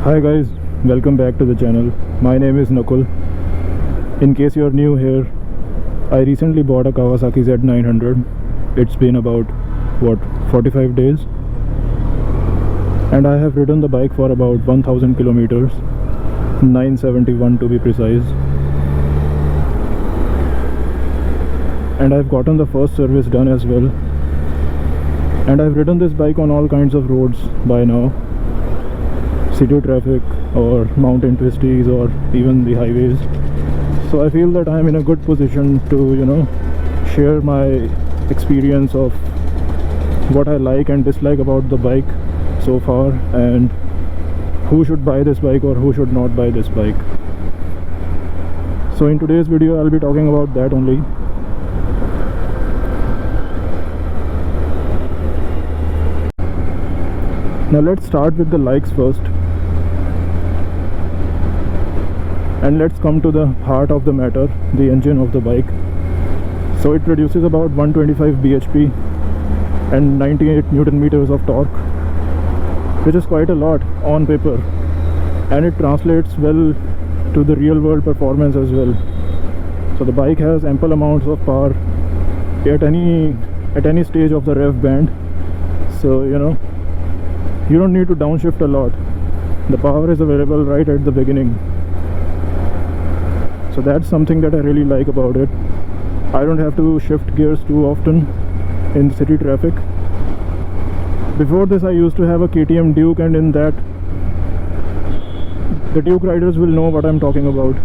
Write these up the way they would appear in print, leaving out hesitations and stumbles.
Hi guys, welcome back to the channel. My name is Nakul. In case you're new here, I recently bought a Kawasaki Z900. It's been about 45 days, and I have ridden the bike for about 1000 kilometers, 971 to be precise. And I've gotten the first service done as well. And I've ridden this bike on all kinds of roads by now. City traffic or mountain twisties or even the highways. So I feel that I'm in a good position to share my experience of what I like and dislike about the bike so far, and who should buy this bike or who should not buy this bike. So in today's video I'll be talking about that only. Now let's start with the likes first, and let's come to the heart of the matter, the engine of the bike. So it produces about 125 bhp and 98 newton meters of torque, which is quite a lot on paper, and it translates well to the real world performance as well. So the bike has ample amounts of power at any stage of the rev band. So you don't need to downshift a lot. The power is available right at the beginning. So that's something that I really like about it. I don't have to shift gears too often in city traffic. Before this I used to have a KTM Duke, and in that, the Duke riders will know what I'm talking about.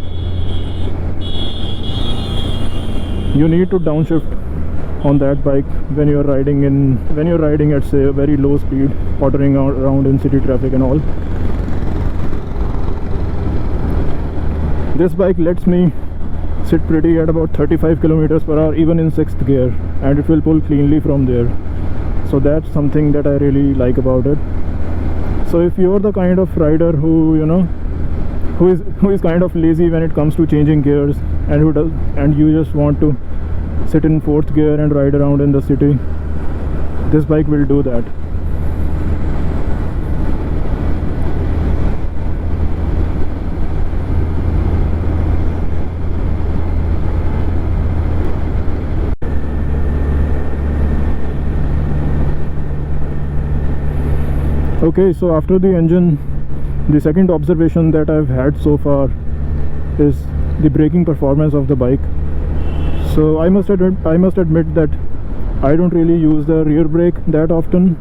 You need to downshift on that bike when you're riding at, say, a very low speed, pottering around in city traffic and all. This bike lets me sit pretty at about 35 kilometers per hour even in 6th gear, and it will pull cleanly from there. So that's something that I really like about it. So if you're the kind of rider who is kind of lazy when it comes to changing gears, and you just want to sit in 4th gear and ride around in the city, this bike will do that. Okay, so after the engine, the second observation that I've had so far is the braking performance of the bike. So I must admit that I don't really use the rear brake that often,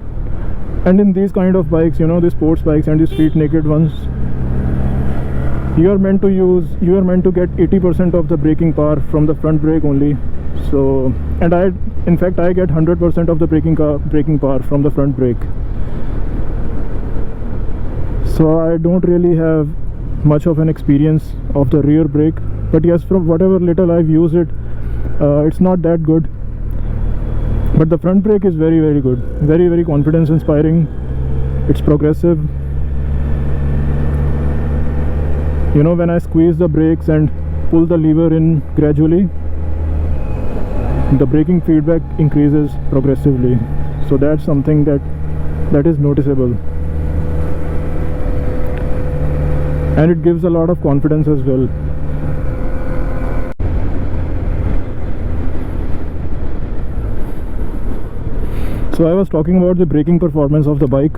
and in these kind of bikes, the sports bikes and the street naked ones, you are meant to get 80% of the braking power from the front brake only. So, and in fact I get 100% of the braking power from the front brake. So I don't really have much of an experience of the rear brake, but yes, from whatever little I've used it, it's not that good. But the front brake is very, very good, very, very confidence inspiring. It's progressive. When I squeeze the brakes and pull the lever in gradually, the braking feedback increases progressively. So that's something that is noticeable, and it gives a lot of confidence as well. So I was talking about the braking performance of the bike.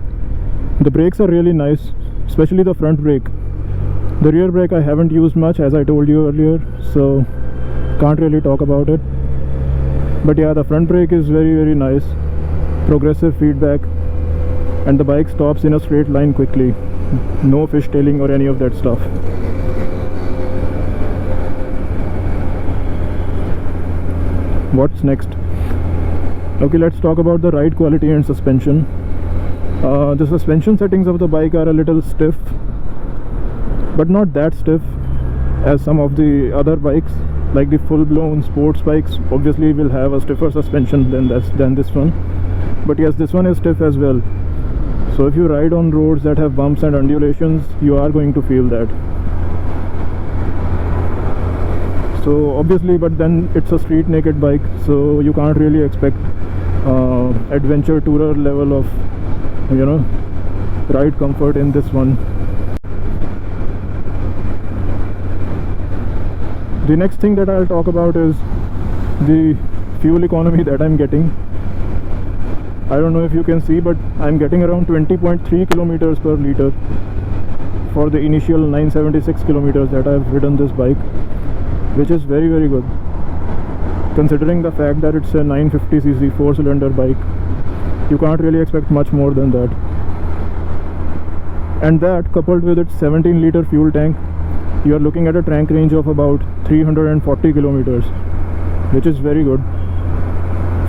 The brakes are really nice, especially the front brake. The rear brake I haven't used much, as I told you earlier, so can't really talk about it. But yeah, the front brake is very, very nice, progressive feedback, and the bike stops in a straight line quickly. No fishtailing or any of that stuff. What's next? Okay, let's talk about the ride quality and suspension. The suspension settings of the bike are a little stiff, but not that stiff as some of the other bikes. Like the full-blown sports bikes obviously will have a stiffer suspension than this one. But yes, this one is stiff as well. So if you ride on roads that have bumps and undulations, you are going to feel that. So obviously, but then it's a street naked bike, so you can't really expect adventure tourer level of ride comfort in this one. The next thing that I'll talk about is the fuel economy that I'm getting. I don't know if you can see, but I'm getting around 20.3 kilometers per liter for the initial 976 kilometers that I've ridden this bike, which is very, very good considering the fact that it's a 950cc 4-cylinder bike. You can't really expect much more than that. And that, coupled with its 17-liter fuel tank, you are looking at a tank range of about 340 kilometers, which is very good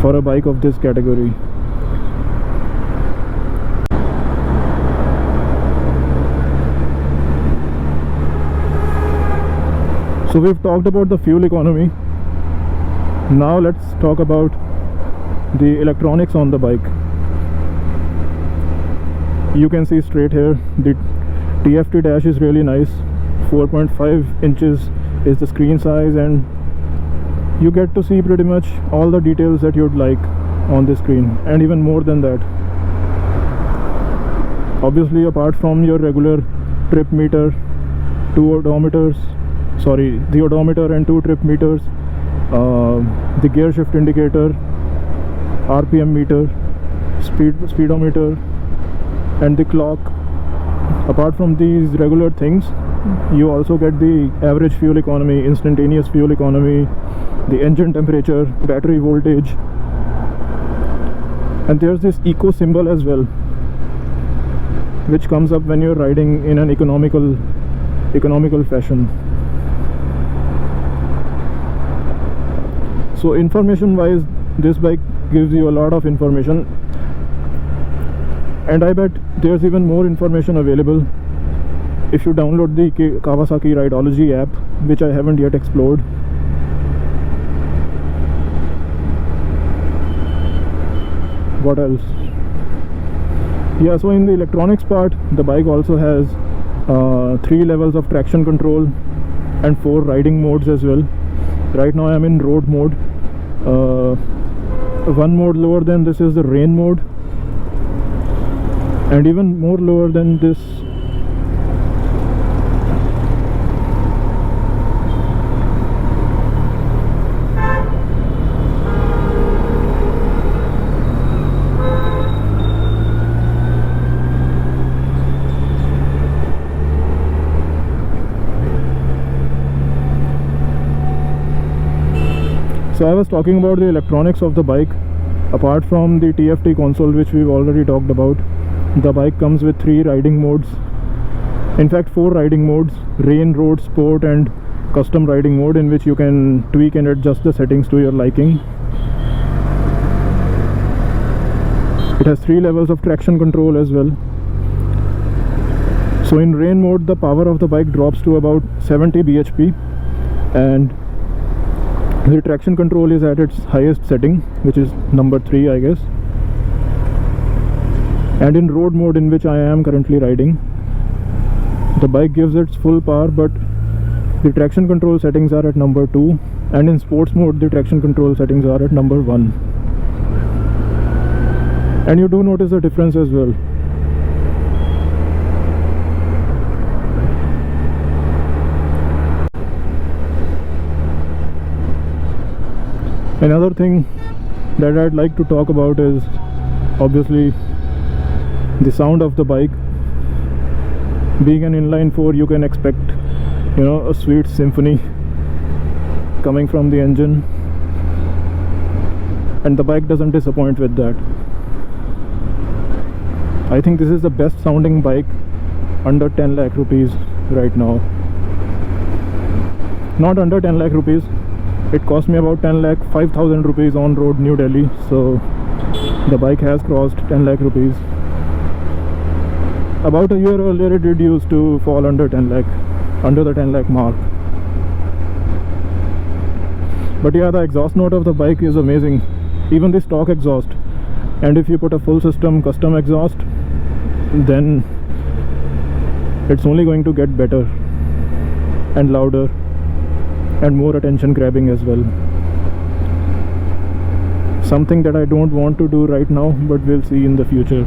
for a bike of this category. So we've talked about the fuel economy. Now let's talk about the electronics on the bike. You can see straight here the TFT dash is really nice. 4.5 inches is the screen size, and you get to see pretty much all the details that you'd like on the screen, and even more than that. Obviously, apart from your regular trip meter, the odometer and 2 trip meters, the gear shift indicator, RPM meter, speedometer, and the clock. Apart from these regular things, you also get the average fuel economy, instantaneous fuel economy, the engine temperature, battery voltage, and there's this eco symbol as well, which comes up when you're riding in an economical fashion. So information wise, this bike gives you a lot of information, and I bet there's even more information available if you download the Kawasaki Rideology app, which I haven't yet explored. What else? Yeah, so in the electronics part, the bike also has 3 levels of traction control and 4 riding modes as well. Right now I'm in road mode. One mode lower than this is the rain mode, and even more lower than this So I was talking about the electronics of the bike. Apart from the TFT console, which we've already talked about, the bike comes with 3 riding modes. In fact 4 riding modes: rain, road, sport, and custom riding mode, in which you can tweak and adjust the settings to your liking. It has 3 levels of traction control as well. So in rain mode, the power of the bike drops to about 70 bhp, and the traction control is at its highest setting, which is number 3, I guess. And in road mode, in which I am currently riding, the bike gives its full power, but the traction control settings are at number 2, and in sports mode the traction control settings are at number 1. And you do notice the difference as well. Another thing that I'd like to talk about is obviously the sound of the bike. Being an inline 4, you can expect, a sweet symphony coming from the engine, and the bike doesn't disappoint with that. I think this is the best sounding bike under 10 lakh rupees right now. Not under 10 lakh rupees. It cost me about 10 lakh 5,000 rupees on road New Delhi, so the bike has crossed 10 lakh rupees. About a year earlier it did used to fall under the 10 lakh mark. But yeah, the exhaust note of the bike is amazing, even the stock exhaust. And if you put a full system custom exhaust, then it's only going to get better and louder and more attention grabbing as well. Something that I don't want to do right now, but we'll see in the future.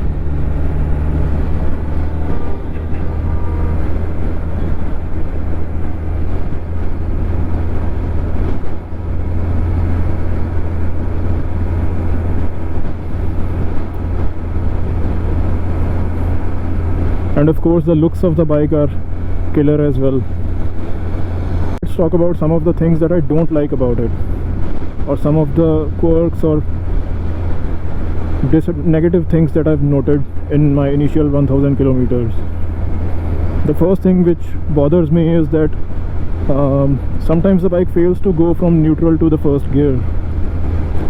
and of course the looks of the bike are killer as well. Let's talk about some of the things that I don't like about it, or some of the quirks or negative things that I've noted in my initial 1000 kilometers. The first thing which bothers me is that sometimes the bike fails to go from neutral to the first gear.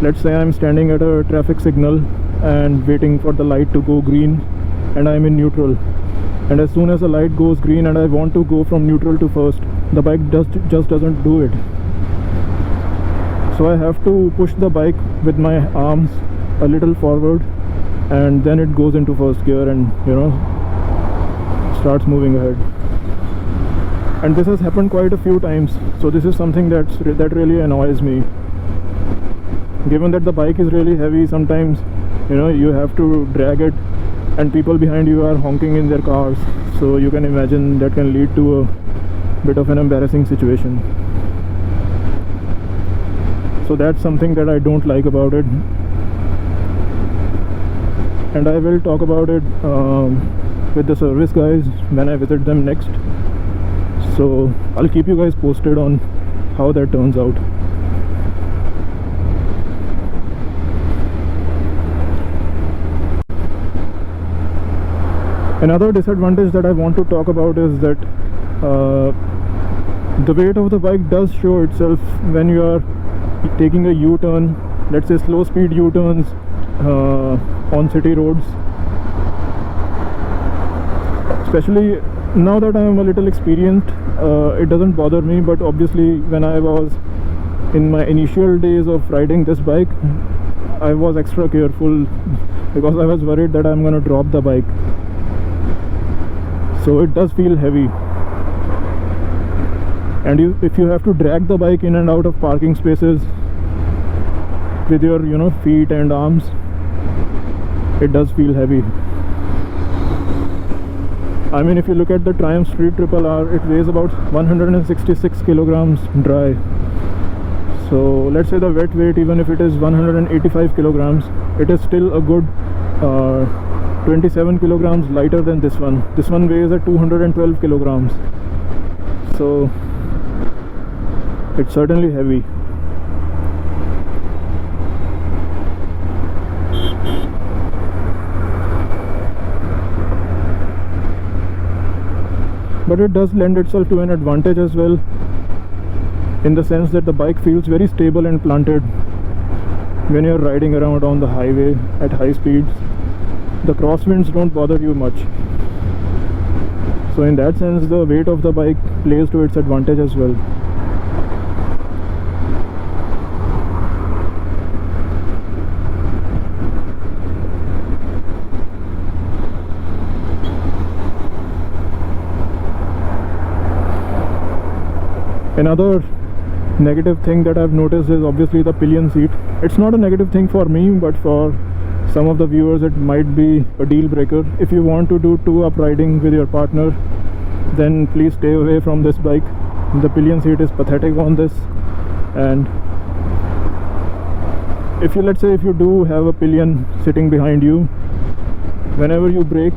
Let's say I'm standing at a traffic signal and waiting for the light to go green, and I'm in neutral, and as soon as the light goes green and I want to go from neutral to first, the bike just doesn't do it. So I have to push the bike with my arms a little forward, and then it goes into first gear and, you know, starts moving ahead. And this has happened quite a few times, so this is something that really annoys me. Given that the bike is really heavy, sometimes, you know, you have to drag it, and people behind you are honking in their cars, so you can imagine that can lead to a bit of an embarrassing situation. So that's something that I don't like about it, and I will talk about it with the service guys when I visit them next. So I'll keep you guys posted on how that turns out. Another disadvantage that I want to talk about is that the weight of the bike does show itself when you are taking a U-turn, let's say slow speed U-turns on city roads. Especially now that I am a little experienced, it doesn't bother me, but obviously when I was in my initial days of riding this bike, I was extra careful because I was worried that I'm gonna drop the bike. So it does feel heavy, and if you have to drag the bike in and out of parking spaces with your, you know, feet and arms, it does feel heavy. I mean, if you look at the Triumph Street Triple R, it weighs about 166 kilograms dry. So let's say the wet weight, even if it is 185 kilograms, it is still a good 27 kilograms lighter than this one. This one weighs at 212 kilograms. So it's certainly heavy. But it does lend itself to an advantage as well, in the sense that the bike feels very stable and planted when you're riding around on the highway at high speeds. The crosswinds don't bother you much. So in that sense, the weight of the bike plays to its advantage as well. Another negative thing that I've noticed is obviously the pillion seat. It's not a negative thing for me, but for some of the viewers it might be a deal breaker. If you want to do two-up riding with your partner, then please stay away from this bike. The pillion seat is pathetic on this, and if you, let's say if you do have a pillion sitting behind you, whenever you brake,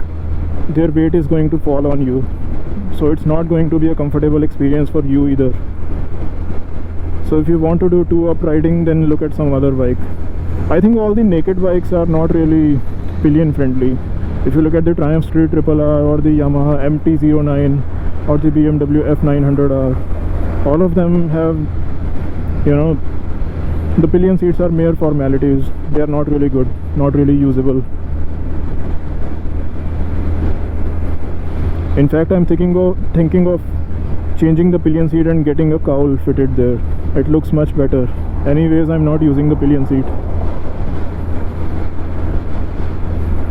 their weight is going to fall on you. So it's not going to be a comfortable experience for you either. So if you want to do two-up riding, then look at some other bike. I think all the naked bikes are not really pillion friendly. If you look at the Triumph Street Triple R or the Yamaha MT-09 or the BMW F900R, all of them have, you know, the pillion seats are mere formalities. They are not really good, not really usable. In fact, I'm thinking of changing the pillion seat and getting a cowl fitted there. It looks much better. Anyways, I'm not using the pillion seat,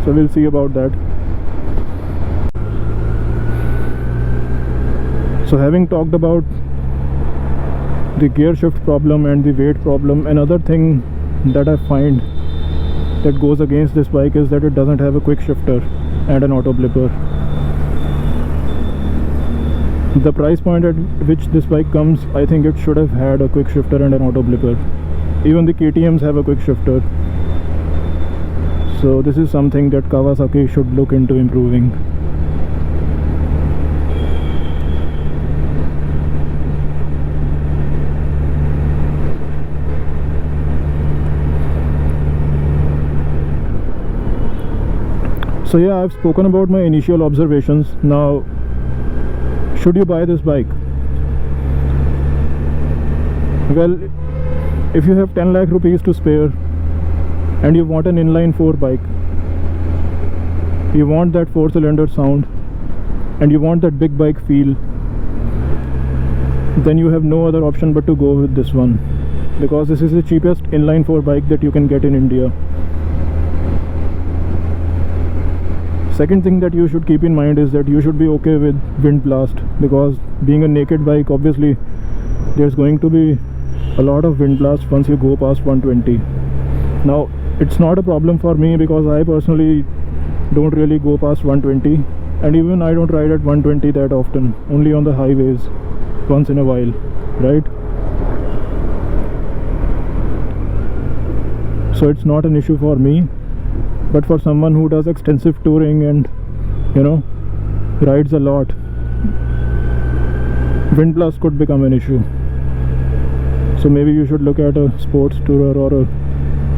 so we'll see about that. So having talked about the gear shift problem and the weight problem, another thing that I find that goes against this bike is that it doesn't have a quick shifter and an auto blipper. The price point at which this bike comes, I think it should have had a quick shifter and an auto blipper. Even the KTMs have a quick shifter. So this is something that Kawasaki should look into improving. So yeah, I've spoken about my initial observations. Now, should you buy this bike? Well, if you have 10 lakh rupees to spare and you want an inline 4 bike, you want that 4-cylinder sound and you want that big bike feel, then you have no other option but to go with this one, because this is the cheapest inline 4 bike that you can get in India. Second thing that you should keep in mind is that you should be okay with wind blast, because being a naked bike, obviously there's going to be a lot of wind blast once you go past 120. Now, it's not a problem for me because I personally don't really go past 120, and even I don't ride at 120 that often, only on the highways once in a while, right? So it's not an issue for me, but for someone who does extensive touring and, you know, rides a lot, wind blast could become an issue. So maybe you should look at a sports tourer or a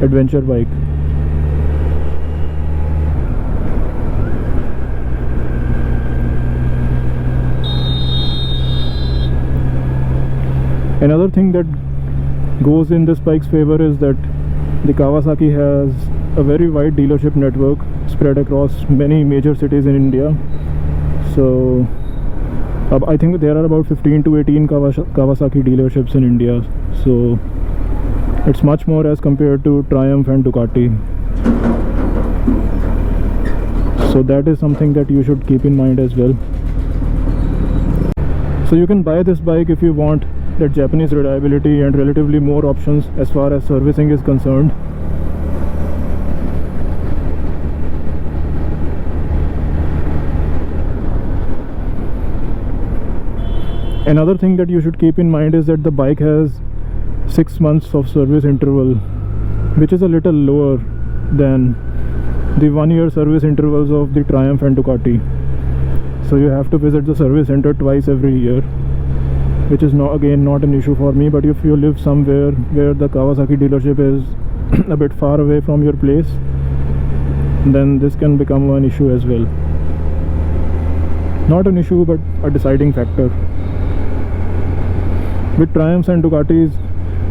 adventure bike. Another thing that goes in this bike's favor is that the Kawasaki has a very wide dealership network spread across many major cities in India. So I think there are about 15 to 18 Kawasaki dealerships in India. So it's much more as compared to Triumph and Ducati. So that is something that you should keep in mind as well. So you can buy this bike if you want that Japanese reliability and relatively more options as far as servicing is concerned. Another thing that you should keep in mind is that the bike has 6 months of service interval, which is a little lower than the 1-year service intervals of the Triumph and Ducati. So you have to visit the service center twice every year, which is not an issue for me. But if you live somewhere where the Kawasaki dealership is a bit far away from your place, then this can become an issue as well. Not an issue, but a deciding factor. With Triumphs and Ducatis,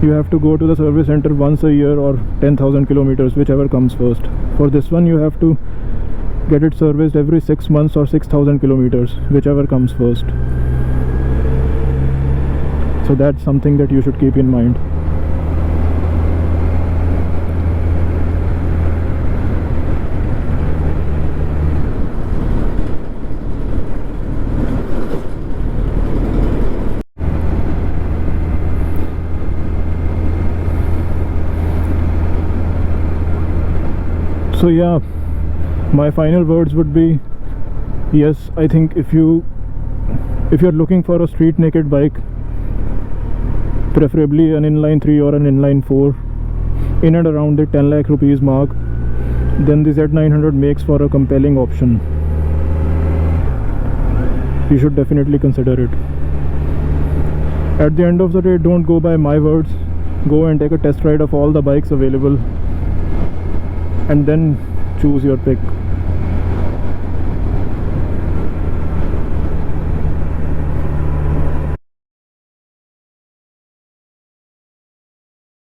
you have to go to the service center once a year or 10,000 kilometers, whichever comes first. For this one, you have to get it serviced every 6 months or 6,000 kilometers, whichever comes first. So that's something that you should keep in mind. So yeah, my final words would be, yes, I think if you're looking for a street naked bike, preferably an inline 3 or an inline 4 in and around the 10 lakh rupees mark, then the Z900 makes for a compelling option. You should definitely consider it. At the end of the day, don't go by my words. Go and take a test ride of all the bikes available and then choose your pick.